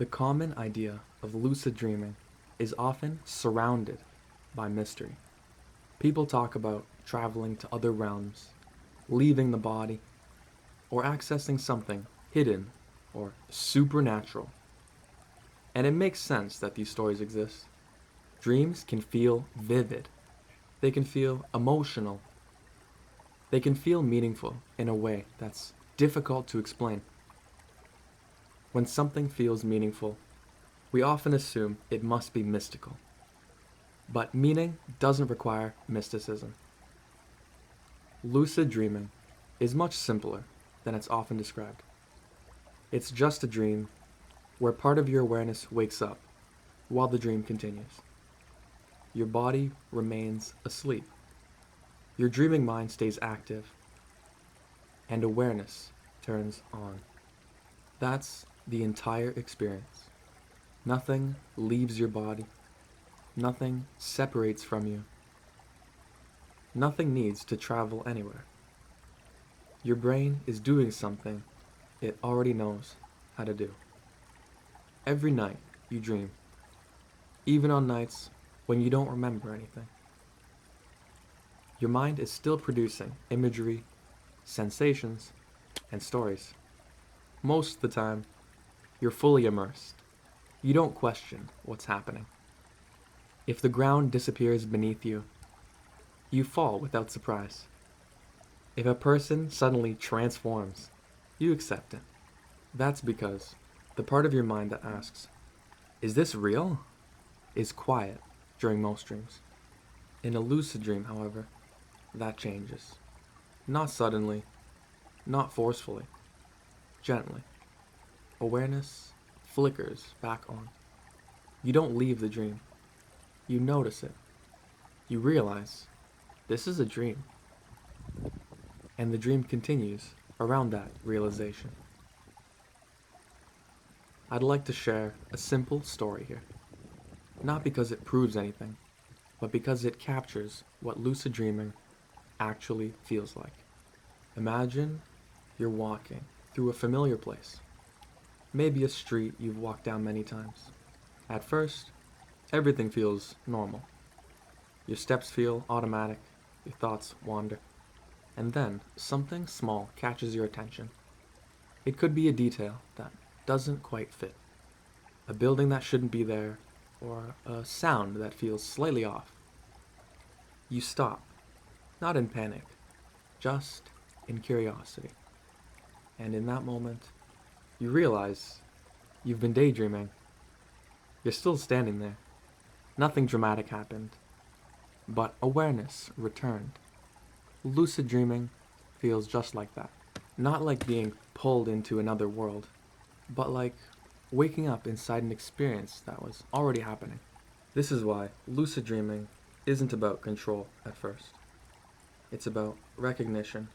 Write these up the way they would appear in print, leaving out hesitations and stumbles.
The common idea of lucid dreaming is often surrounded by mystery. People talk about traveling to other realms, leaving the body, or accessing something hidden or supernatural. And it makes sense that these stories exist. Dreams can feel vivid. They can feel emotional. They can feel meaningful in a way that's difficult to explain. When something feels meaningful, we often assume it must be mystical. But meaning doesn't require mysticism. Lucid dreaming is much simpler than it's often described. It's just a dream where part of your awareness wakes up while the dream continues. Your body remains asleep. Your dreaming mind stays active, and awareness turns on. That's the entire experience. Nothing leaves your body. Nothing separates from you. Nothing needs to travel anywhere. Your brain is doing something it already knows how to do. Every night you dream, even on nights when you don't remember anything. Your mind is still producing imagery, sensations, and stories. Most of the time, you're fully immersed. You don't question what's happening. If the ground disappears beneath you, you fall without surprise. If a person suddenly transforms, you accept it. That's because the part of your mind that asks, "Is this real?" is quiet during most dreams. In a lucid dream, however, that changes. Not suddenly, not forcefully, gently. Awareness flickers back on. You don't leave the dream. You notice it. You realize, this is a dream. And the dream continues around that realization. I'd like to share a simple story here. Not because it proves anything, but because it captures what lucid dreaming actually feels like. Imagine you're walking through a familiar place. Maybe a street you've walked down many times. At first, everything feels normal. Your steps feel automatic, your thoughts wander. And then something small catches your attention. It could be a detail that doesn't quite fit, a building that shouldn't be there, or a sound that feels slightly off. You stop, not in panic, just in curiosity. And in that moment, you realize you've been daydreaming. You're still standing there. Nothing dramatic happened, but awareness returned. Lucid dreaming feels just like that. Not like being pulled into another world, but like waking up inside an experience that was already happening. This is why lucid dreaming isn't about control at first. It's about recognition.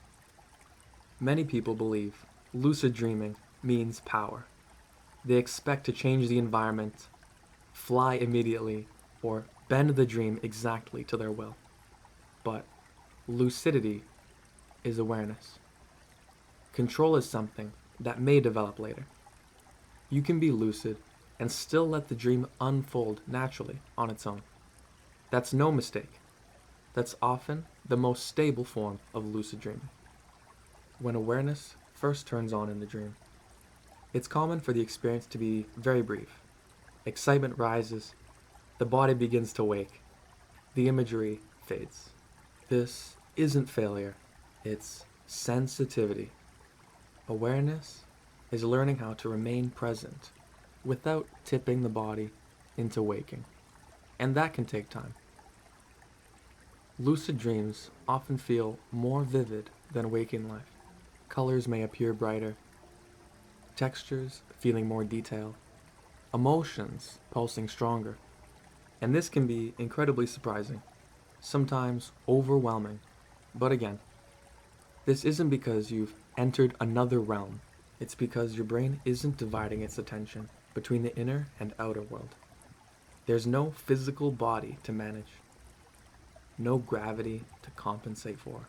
Many people believe lucid dreaming means power. They expect to change the environment, fly immediately, or bend the dream exactly to their will. But lucidity is awareness. Control is something that may develop later. You can be lucid and still let the dream unfold naturally on its own. That's no mistake. That's often the most stable form of lucid dreaming. When awareness first turns on in the dream, it's common for the experience to be very brief. Excitement rises, the body begins to wake, the imagery fades. This isn't failure, it's sensitivity. Awareness is learning how to remain present without tipping the body into waking, and that can take time. Lucid dreams often feel more vivid than waking life. Colors may appear brighter, textures feeling more detailed, emotions pulsing stronger, and this can be incredibly surprising, sometimes overwhelming. But again, this isn't because you've entered another realm. It's because your brain isn't dividing its attention between the inner and outer world. There's no physical body to manage, no gravity to compensate for,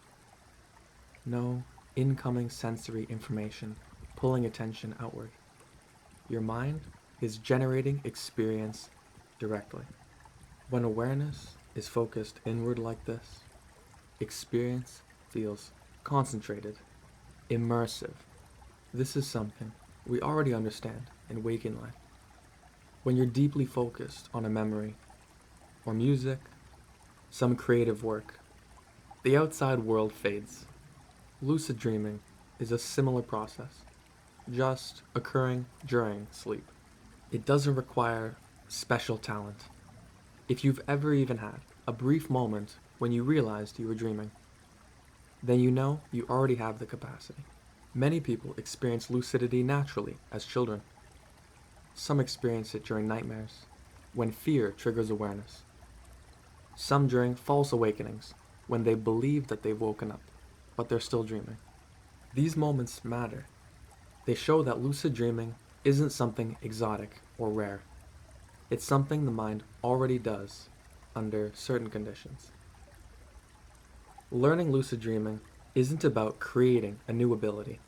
no incoming sensory information pulling attention outward. Your mind is generating experience directly. When awareness is focused inward like this, experience feels concentrated, immersive. This is something we already understand in waking life. When you're deeply focused on a memory, or music, some creative work, the outside world fades. Lucid dreaming is a similar process, just occurring during sleep. It doesn't require special talent. If you've ever even had a brief moment when you realized you were dreaming, then you know you already have the capacity. Many people experience lucidity naturally as children. Some experience it during nightmares, when fear triggers awareness. Some during false awakenings, when they believe that they've woken up, but they're still dreaming. These moments matter. They show that lucid dreaming isn't something exotic or rare. It's something the mind already does under certain conditions. Learning lucid dreaming isn't about creating a new ability.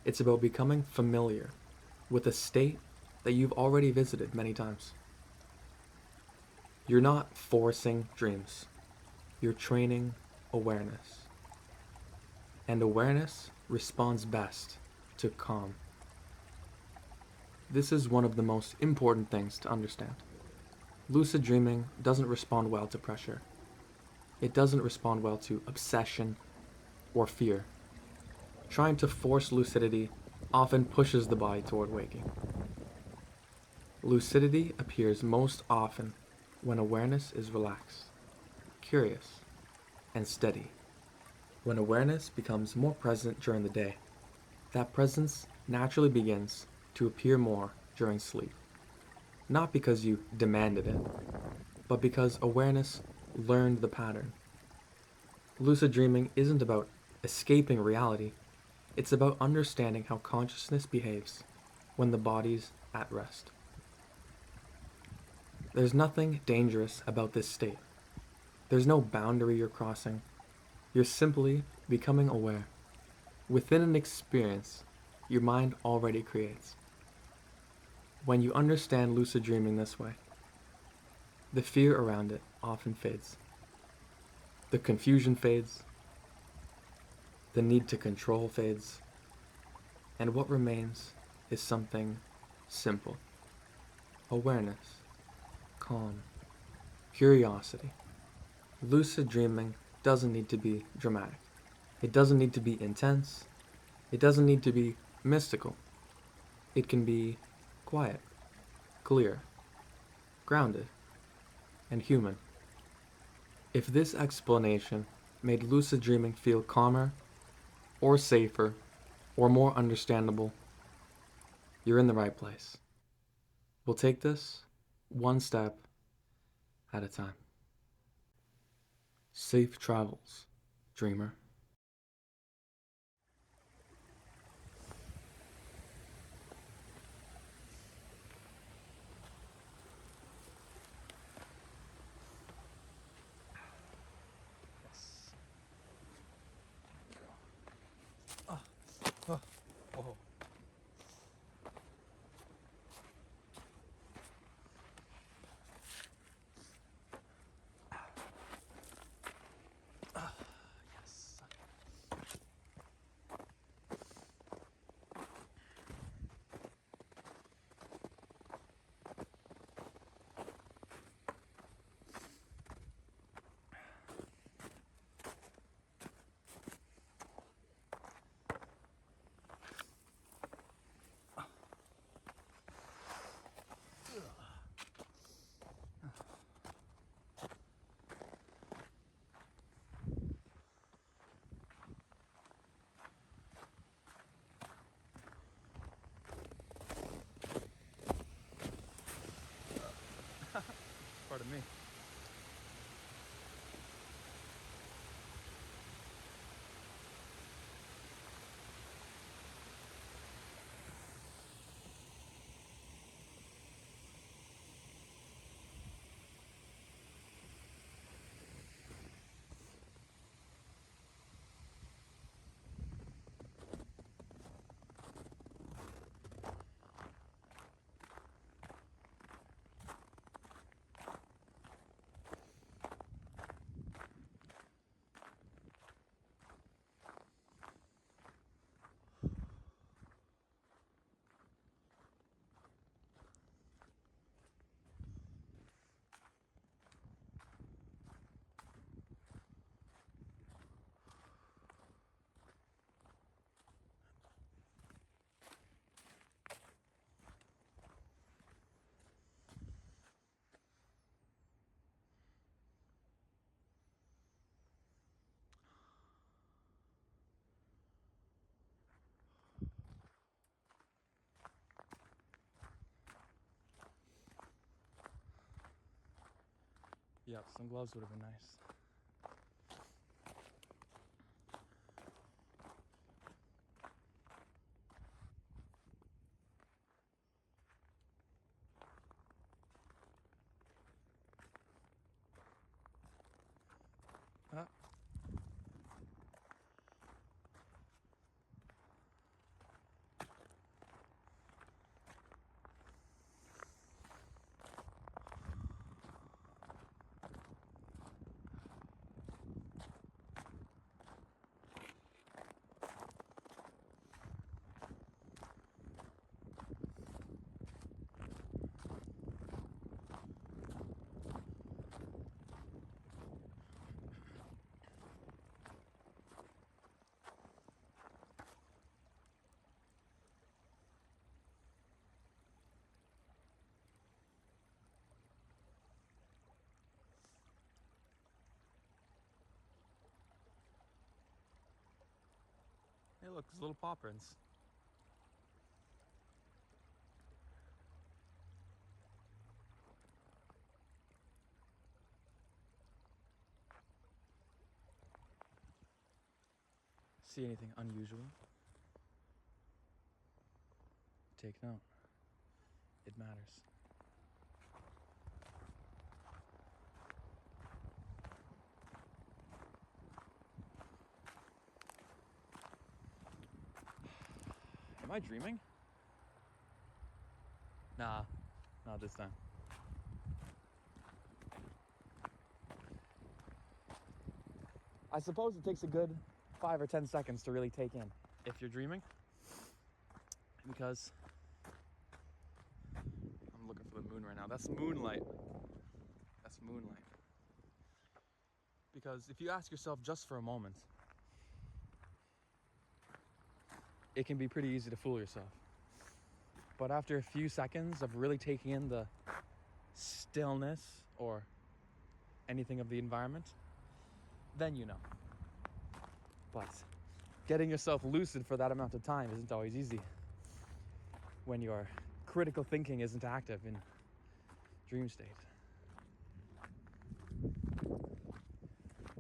It's about becoming familiar with a state that you've already visited many times. You're not forcing dreams. You're training awareness. And awareness responds best to calm. This is one of the most important things to understand. Lucid dreaming doesn't respond well to pressure. It doesn't respond well to obsession or fear. Trying to force lucidity often pushes the body toward waking. Lucidity appears most often when awareness is relaxed, curious, and steady. When awareness becomes more present during the day, that presence naturally begins to appear more during sleep. Not because you demanded it, but because awareness learned the pattern. Lucid dreaming isn't about escaping reality. It's about understanding how consciousness behaves when the body's at rest. There's nothing dangerous about this state. There's no boundary you're crossing. You're simply becoming aware within an experience your mind already creates. When you understand lucid dreaming this way, the fear around it often fades. The confusion fades. The need to control fades. And what remains is something simple. Awareness, calm, curiosity. Lucid dreaming doesn't need to be dramatic. It doesn't need to be intense. It doesn't need to be mystical. It can be quiet, clear, grounded, and human. If this explanation made lucid dreaming feel calmer, or safer, or more understandable, you're in the right place. We'll take this one step at a time. Safe travels, dreamer. Pardon me. Yep, some gloves would have been nice. Ah. Hey, look, there's little paw prints. See anything unusual? Take note. It matters. Am I dreaming? Nah, not this time. I suppose it takes a good 5 or 10 seconds to really take in if you're dreaming, because I'm looking for the moon right now. That's moonlight. That's moonlight. Because if you ask yourself just for a moment, it can be pretty easy to fool yourself. But after a few seconds of really taking in the stillness or anything of the environment, then you know. But getting yourself lucid for that amount of time isn't always easy when your critical thinking isn't active in dream state.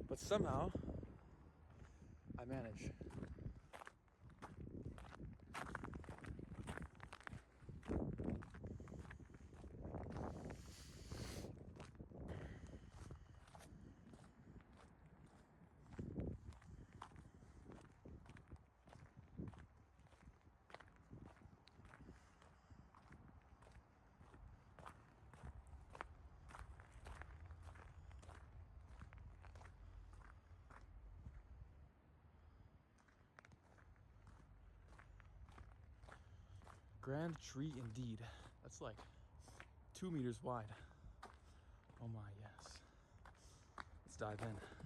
But somehow, I manage. Grand tree indeed. That's like 2 meters wide. Oh my, yes. Let's dive in.